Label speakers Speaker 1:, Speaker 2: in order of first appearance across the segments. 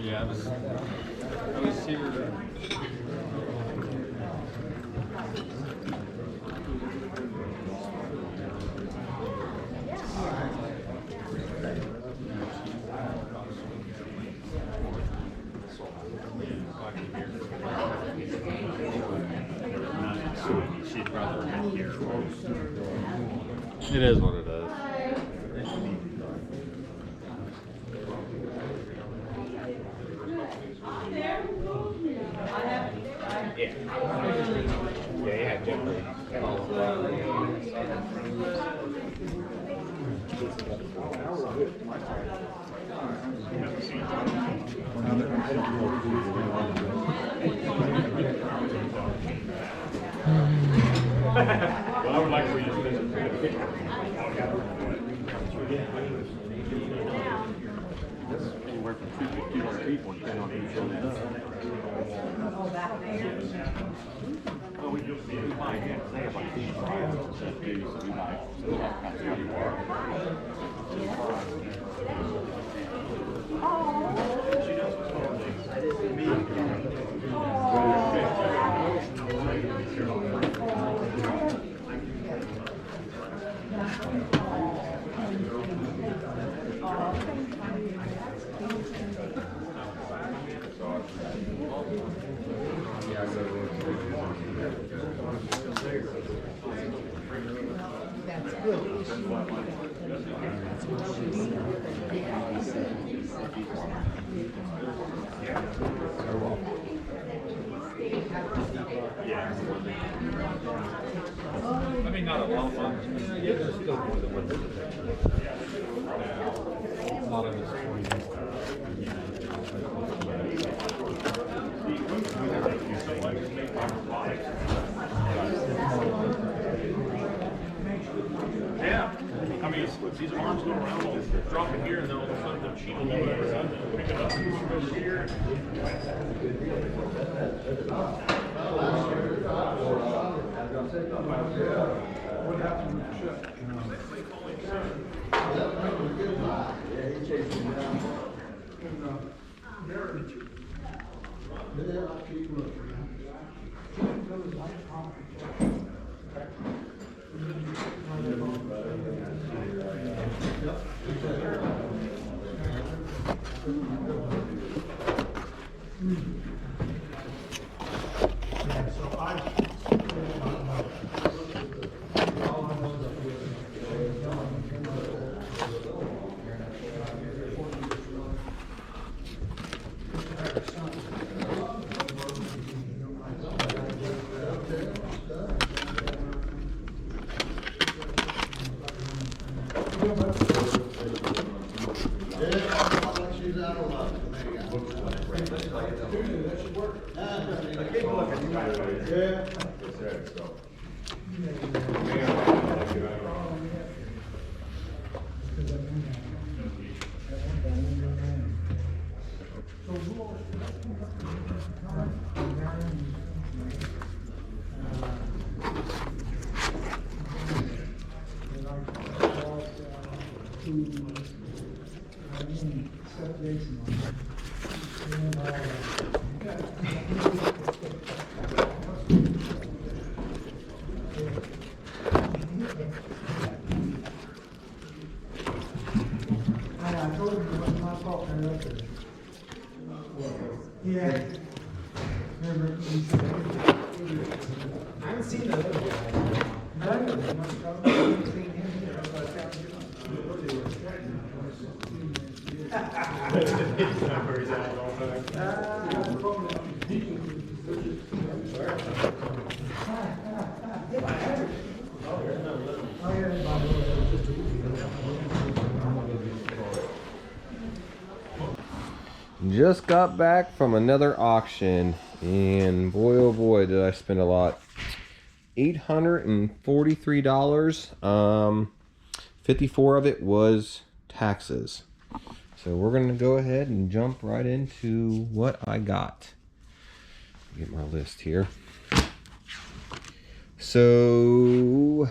Speaker 1: Yeah, I was here. It is what it is.
Speaker 2: Yeah, Jeffrey.
Speaker 1: Well, I would like for you to visit. Anywhere from 250 to people, depending on who shows up. Well, we might have, they have like these trials and stuff too, so we might have she knows what's going on.
Speaker 3: That's good.
Speaker 1: I mean, not a long one. Yeah, there's still more than one. A lot of it's 20. Yeah. I mean, these arms go around, they'll drop it here, and then all of a sudden they'll cheat a little bit, and then pick it up and move it over here.
Speaker 4: What happened with the ship? I told him it wasn't my fault. Yeah. Remember, he said, I haven't seen the other guy. No, I haven't seen him here.
Speaker 5: Just got back from another auction, and boy oh boy did I spend a lot. $843. 54 of it was taxes. So we're gonna go ahead and jump right into what I got. Get my list here. So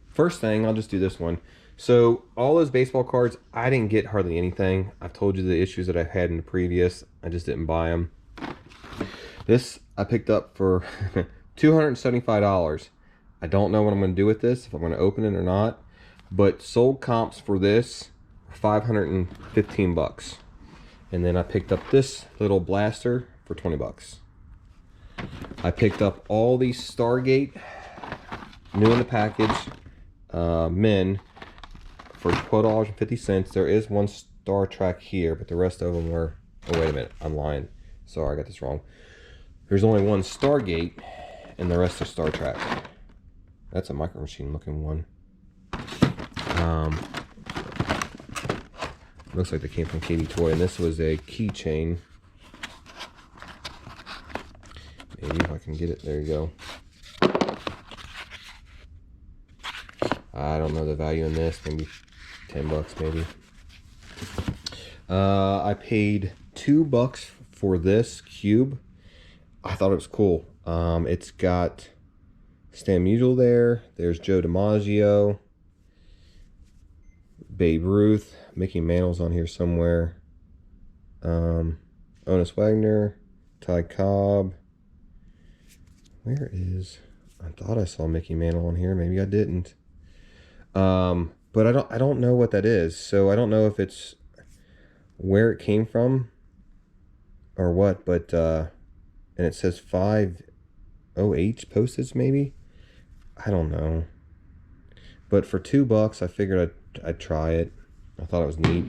Speaker 5: first thing, I'll just do this one. So all those baseball cards, I didn't get hardly anything. I've told you the issues that I've had in the previous. I just didn't buy them. This I picked up for $275. I don't know what I'm going to do with this, if I'm going to open it or not. But sold comps for this, $515. And then I picked up this little blaster for 20 bucks. I picked up all these Stargate, new in the package, men, for $12.50. There is one Star Trek here, but the rest of them were, oh wait a minute, I'm lying. Sorry, I got this wrong. There's only one Stargate, and the rest are Star Trek. That's a Micro Machine looking one. Looks like they came from KB Toy, and this was a keychain. Maybe if I can get it, there you go. I don't know the value in this, maybe 10 bucks maybe. I paid $2 for this cube. I thought it was cool. It's got Stan Musial there. There's Joe DiMaggio, Babe Ruth, Mickey Mantle's on here somewhere. Honus Wagner, Ty Cobb. Where is? I thought I saw Mickey Mantle on here. Maybe I didn't. But I don't know what that is. So I don't know if it's where it came from or what. But and it says 5OH postage maybe. I don't know. But for $2, I figured I'd try it. I thought it was neat.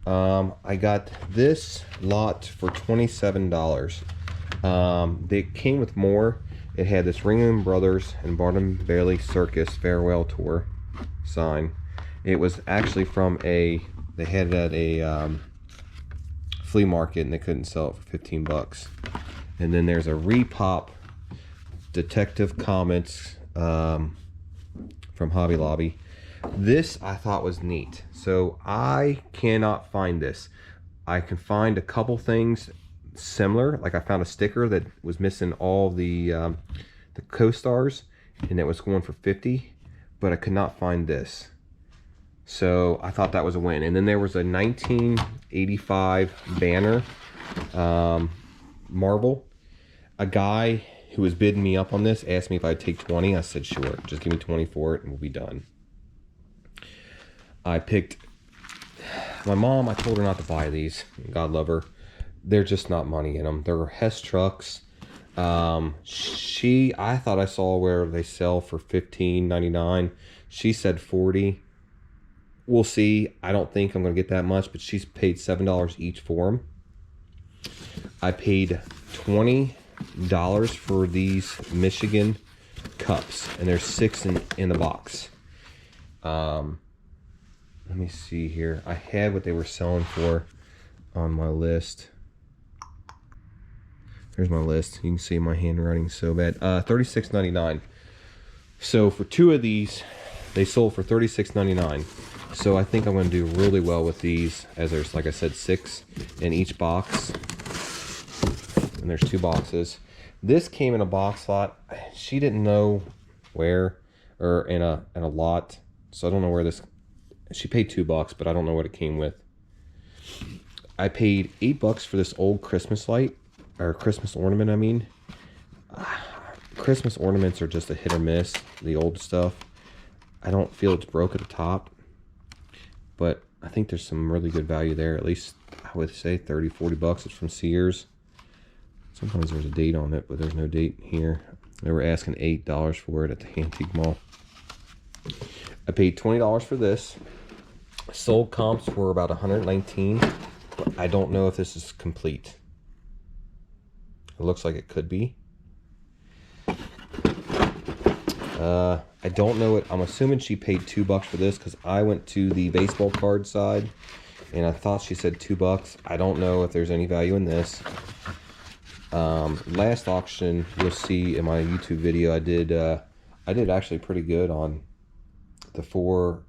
Speaker 5: I got this lot for $27. They came with more. It had this Ringling Brothers and Barnum Bailey Circus farewell tour sign. It was actually from they had it at a flea market, and they couldn't sell it for 15 bucks. And then there's a Repop Detective Comics from Hobby Lobby. This I thought was neat. So I cannot find this. I can find a couple things similar. Like I found a sticker that was missing all the co-stars, and it was going for 50, but I could not find this. So I thought that was a win. And then there was a 1985 banner, Marvel. A guy who was bidding me up on this asked me if I'd take 20. I said sure, just give me 20 for it and we'll be done. I picked my mom. I told her not to buy these. God love her. They're just not money in them. They're Hess trucks. I thought I saw where they sell for $15.99. She said 40. We'll see. I don't think I'm gonna get that much, but she's paid $7 each for them. I paid $20 for these Michigan cups, and there's 6 in the box. Let me see here. I had what they were selling for on my list. There's my list. You can see my handwriting so bad. $36.99. So for 2 of these, they sold for $36.99. So I think I'm going to do really well with these, as there's, like I said, 6 in each box. And there's 2 boxes. This came in a box lot. She didn't know where, or in a lot. So I don't know where this. She paid $2, but I don't know what it came with. I paid $8 for this old Christmas light, or Christmas ornament, I mean. Christmas ornaments are just a hit or miss, the old stuff. I don't feel it's broke at the top, but I think there's some really good value there. At least I would say 30, 40 bucks. It's from Sears. Sometimes there's a date on it, but there's no date here. They were asking $8 for it at the Antique Mall. I paid $20 for this. Sold comps were about 119. I don't know if this is complete. It looks like it could be. I don't know it. I'm assuming she paid $2 for this because I went to the baseball card side and I thought she said $2. I don't know if there's any value in this. Last auction, you'll see in my YouTube video, I did actually pretty good on the 4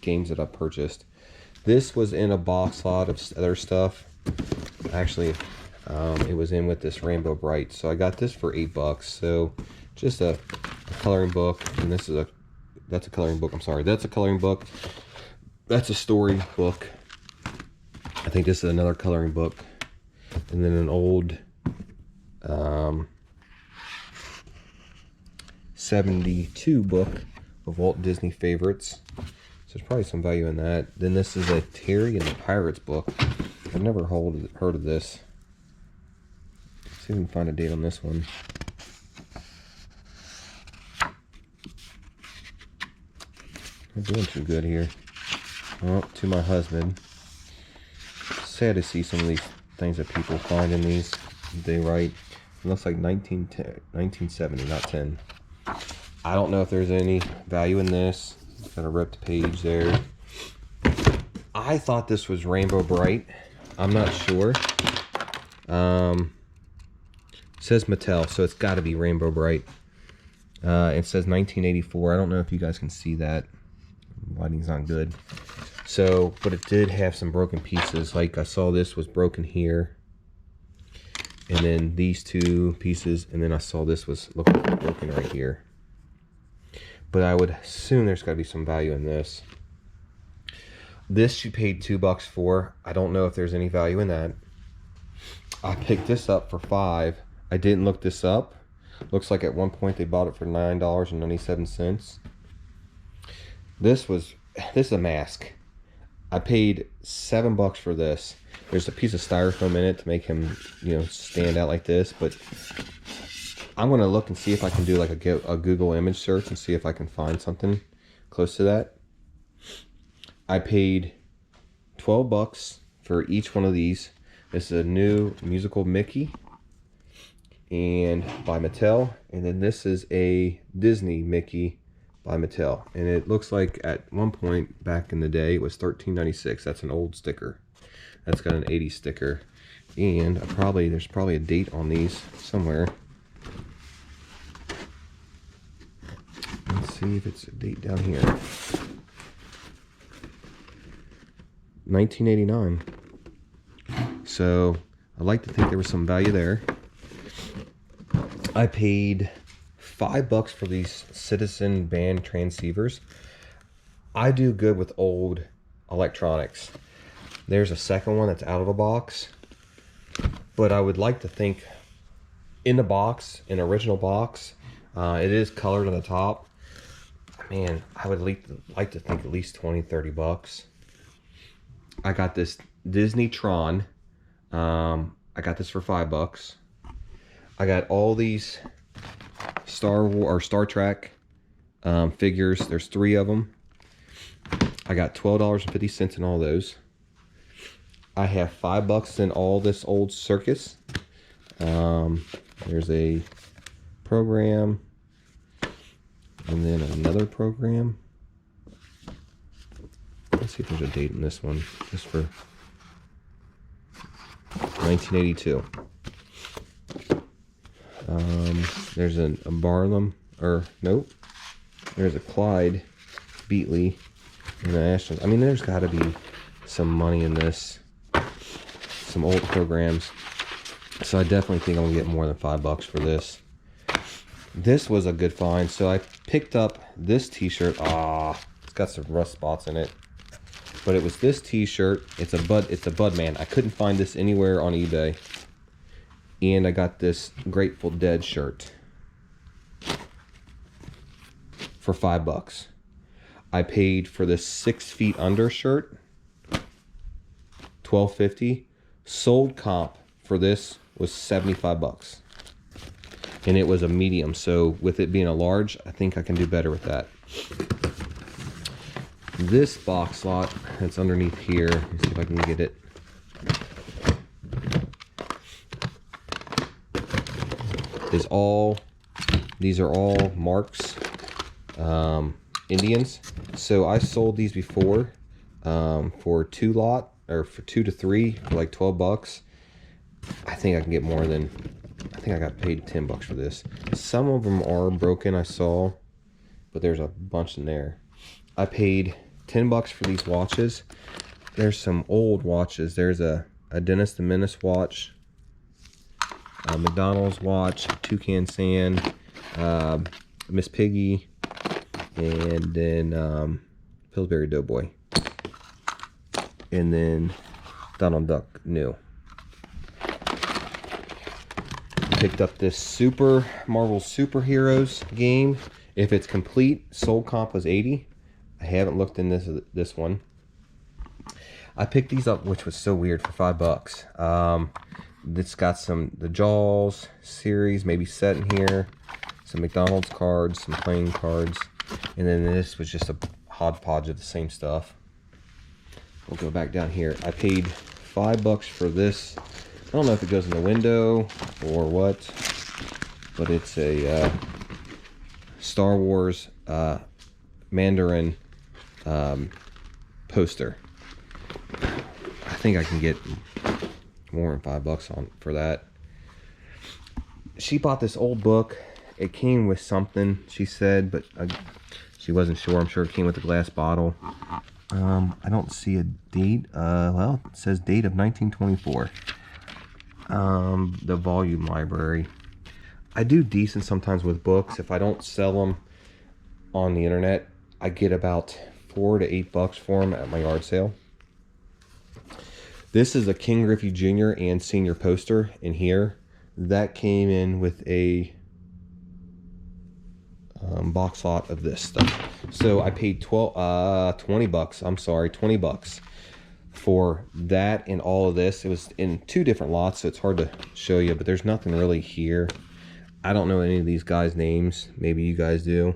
Speaker 5: games that I purchased. This was in a box lot of other stuff. Actually, it was in with this Rainbow Bright. So I got this for $8. So just a coloring book. And this is that's a coloring book. I'm sorry. That's a coloring book. That's a story book. I think this is another coloring book. And then an old 72 book of Walt Disney favorites. So there's probably some value in that. Then this is a Terry and the Pirates book. I've never heard of this. Let's see if we can find a date on this one. I'm doing too good here. Oh, to my husband. Sad to see some of these things that people find in these. They write, it looks like 1970, not 10. I don't know if there's any value in this. Got a ripped page there. I thought this was Rainbow Bright. I'm not sure. It says Mattel, so it's got to be Rainbow Bright. It says 1984. I don't know if you guys can see that. Lighting's not good. So, but it did have some broken pieces. Like I saw this was broken here. And then these two pieces. And then I saw this was looking broken right here. But I would assume there's got to be some value in this. This you paid $2 for. I don't know if there's any value in that. I picked this up for $5. I didn't look this up. Looks like at one point they bought it for $9.97. This is a mask. I paid $7 for this. There's a piece of styrofoam in it to make him, you know, stand out like this. But I'm gonna look and see if I can do like a Google image search and see if I can find something close to that. I paid $12 for each one of these. This is a new musical Mickey and by Mattel, and then this is a Disney Mickey by Mattel, and it looks like at one point back in the day it was $13.96. That's an old sticker. That's got an 80s sticker, and there's probably a date on these somewhere. Let's see if it's a date down here. 1989. So I like to think there was some value there. I paid $5 for these Citizen band transceivers. I do good with old electronics. There's a second one that's out of a box, but I would like to think in the box, in original box, it is colored on the top. Man, I would like to think at least $20-30. I got this Disney Tron. I got this for $5. I got all these Star Trek figures. There's 3 of them. I got $12.50 in all those. I have $5 in all this old circus. There's a program, and then another program. Let's see if there's a date in this one. Just for 1982. There's a Barnum, or nope. There's a Clyde Beatley and an Ashton. I mean, there's got to be some money in this. Some old programs. So I definitely think I'm gonna get more than $5 for this. This was a good find. So I picked up this t-shirt. It's got some rust spots in it. But it was this t-shirt. It's a Budman. I couldn't find this anywhere on eBay. And I got this Grateful Dead shirt for $5. I paid for this 6 Feet Under shirt $12.50. Sold comp for this was $75. And it was a medium, so with it being a large, I think I can do better with that. This box lot that's underneath here, let's see if I can get it. These are all Marks Indians. So I sold these before for 2 lot, or for 2 to 3 for like $12. I think I can get more than, I think I got paid $10 for this. Some of them are broken, I saw, but there's a bunch in there. I paid $10 for these watches. There's some old watches. There's a a Dennis the Menace watch, a McDonald's watch, Toucan Sand, Miss Piggy, and then Pillsbury Doughboy. And then Donald Duck new. Picked up this Super Marvel Superheroes game. If it's complete, sold comp was 80. I haven't looked in this one. I picked these up, which was so weird, for $5. It's got the Jaws series, maybe set in here, some McDonald's cards, some playing cards, and then this was just a hodgepodge of the same stuff. We'll go back down here. I paid $5 for this. I don't know if it goes in the window or what, but it's a Star Wars Mandarin poster. I think I can get more than $5 for that. She bought this old book. It came with something, she said, but she wasn't sure. I'm sure it came with a glass bottle. I don't see a date. Well, it says date of 1924. The volume library. I do decent sometimes with books. If I don't sell them on the internet, I get about $4 to $8 for them at my yard sale. This is a King Griffey Jr. and Senior poster in here. That came in with a box lot of this stuff. So I paid $20. I'm sorry, $20 for that and all of this. It was in 2 different lots, so it's hard to show you, but there's nothing really here. I don't know any of these guys' names. Maybe you guys do.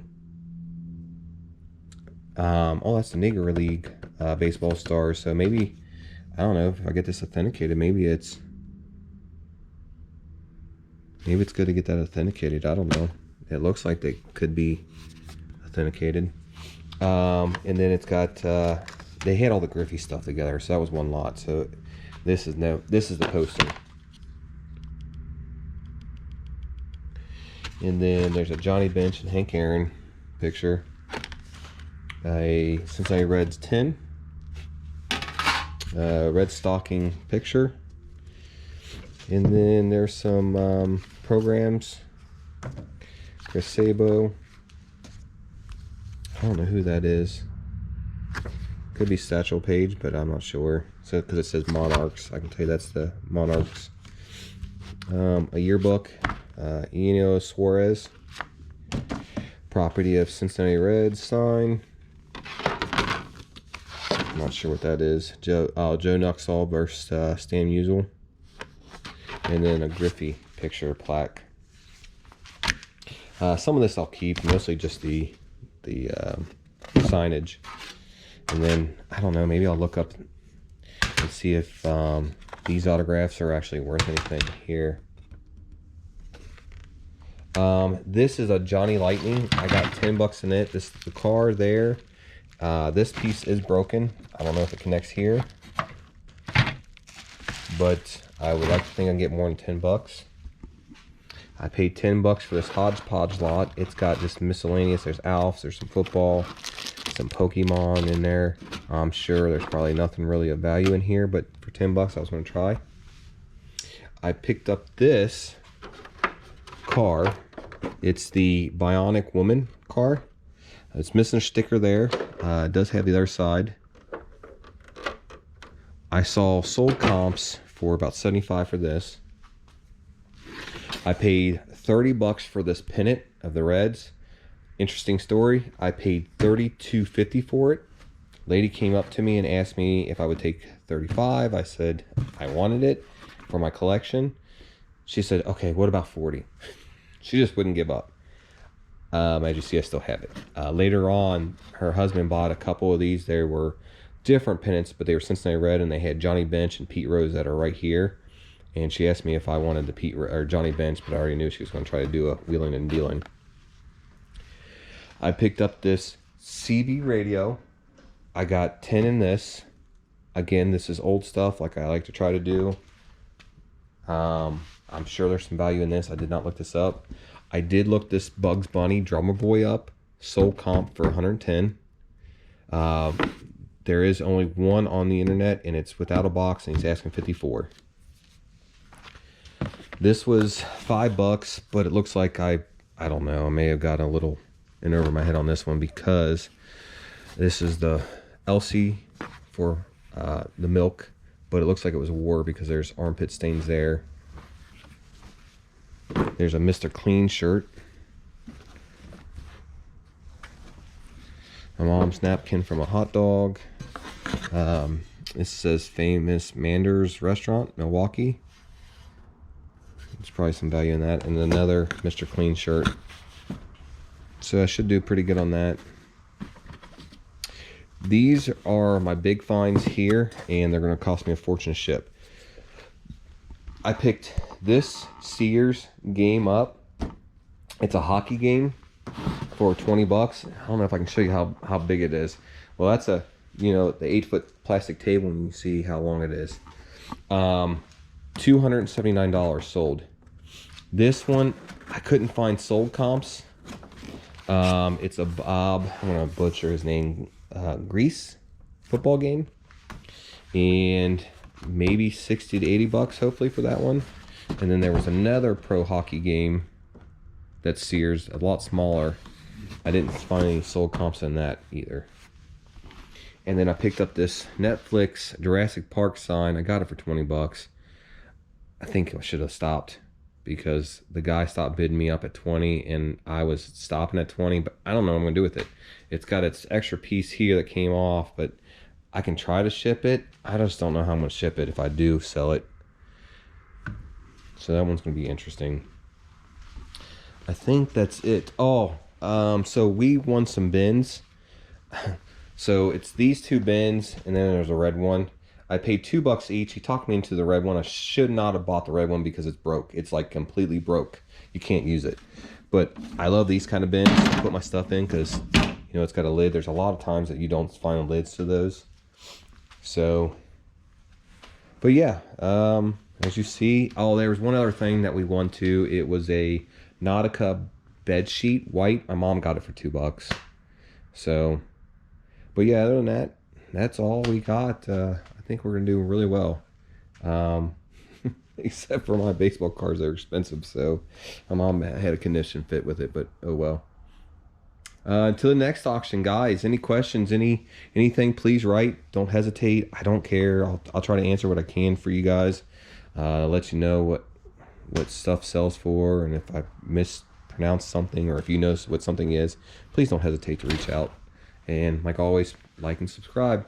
Speaker 5: Oh, that's the Negro League baseball stars. So maybe, I don't know, if I get this authenticated, maybe it's good to get that authenticated. I don't know. It looks like they could be authenticated. And then it's got they had all the Griffey stuff together, so that was one lot. So this is the poster. And then there's a Johnny Bench and Hank Aaron picture. A Cincinnati Reds 10. Red stocking picture. And then there's some programs. Chris Sabo. I don't know who that is. Could be Satchel Paige, but I'm not sure. So because it says Monarchs, I can tell you that's the Monarchs. A yearbook. Eugenio Suarez. Property of Cincinnati Reds sign. I'm not sure what that is. Joe Nuxall versus Stan Musial. And then a Griffey picture plaque. Some of this I'll keep, mostly just the signage. And then, I don't know, maybe I'll look up and see if these autographs are actually worth anything here. This is a Johnny Lightning. I got $10 in it. This is the car there. This piece is broken. I don't know if it connects here, but I would like to think I can get more than $10. I paid $10 for this hodgepodge lot. It's got just miscellaneous. There's Alfs, there's some football, some Pokemon in there. I'm sure there's probably nothing really of value in here, but for $10 I was going to try. I picked up this car. It's the Bionic Woman car. It's missing a sticker there. It does have the other side. I saw sold comps for about $75 for this. I paid $30 for this pennant of the Reds. Interesting story. I paid $32.50 for it. Lady came up to me and asked me if I would take $35. I said I wanted it for my collection. She said, okay, what about $40? She just wouldn't give up. As you see, I still have it. Later on, her husband bought a couple of these. They were different pennants, but they were Cincinnati Red, and they had Johnny Bench and Pete Rose that are right here. And she asked me if I wanted the Johnny Bench, but I already knew she was going to try to do a wheeling and dealing. I picked up this CB radio. I got 10 in this. Again, this is old stuff like I like to try to do. I'm sure there's some value in this. I did not look this up. I did look this Bugs Bunny Drummer Boy up. Sold comp for $110. there is only one on the internet, and it's without a box, and he's asking $54. This was $5, but it looks like I don't know, I may have gotten a little in over my head on this one, because this is the Elsie for the milk, but it looks like it was a war because there's armpit stains there. There's a Mr. Clean shirt. My mom's napkin from a hot dog. This says Famous Manders Restaurant, Milwaukee. There's probably some value in that. And another Mr. Clean shirt. So I should do pretty good on that. These are my big finds here, and they're going to cost me a fortune to ship. I picked this Sears game up. It's a hockey game for 20 bucks. I don't know if I can show you how big it is. Well, that's a, you know, the 8-foot plastic table, and you see how long it is. $279 sold. This one, I couldn't find sold comps. It's a Bob, I'm gonna butcher his name, Grease football game, and maybe 60 to 80 bucks hopefully for that one. And then there was another pro hockey game that's Sears, a lot smaller. I didn't find any sold comps in that either. And then I picked up this Netflix Jurassic Park sign. I got it for 20 bucks. I think I should have stopped, because the guy stopped bidding me up at 20, and I was stopping at 20, but I don't know what I'm gonna do with it. It's got its extra piece here that came off, but I can try to ship it. I just don't know how I'm gonna ship it if I do sell it. So that one's gonna be interesting. I think that's it. Oh, so we won some bins. So it's these two bins, and then there's a red one. I paid $2 each. He talked me into the red one. I should not have bought the red one because it's broke. It's like completely broke. You can't use it. But I love these kind of bins to put my stuff in, because, you know, it's got a lid. There's a lot of times that you don't find lids to those. So, but yeah, as you see, oh, there was one other thing that we won too. It was a Nautica bed sheet, white. My mom got it for $2. So, but yeah, other than that, that's all we got. I think we're gonna do really well, except for my baseball cards. They're expensive, so my mom had a condition fit with it, but oh well. Until the next auction, guys, any questions, anything, please write. Don't hesitate. I don't care. I'll try to answer what I can for you guys. Let you know what stuff sells for, and if I mispronounce something, or if you know what something is, please don't hesitate to reach out. And like always, like and subscribe.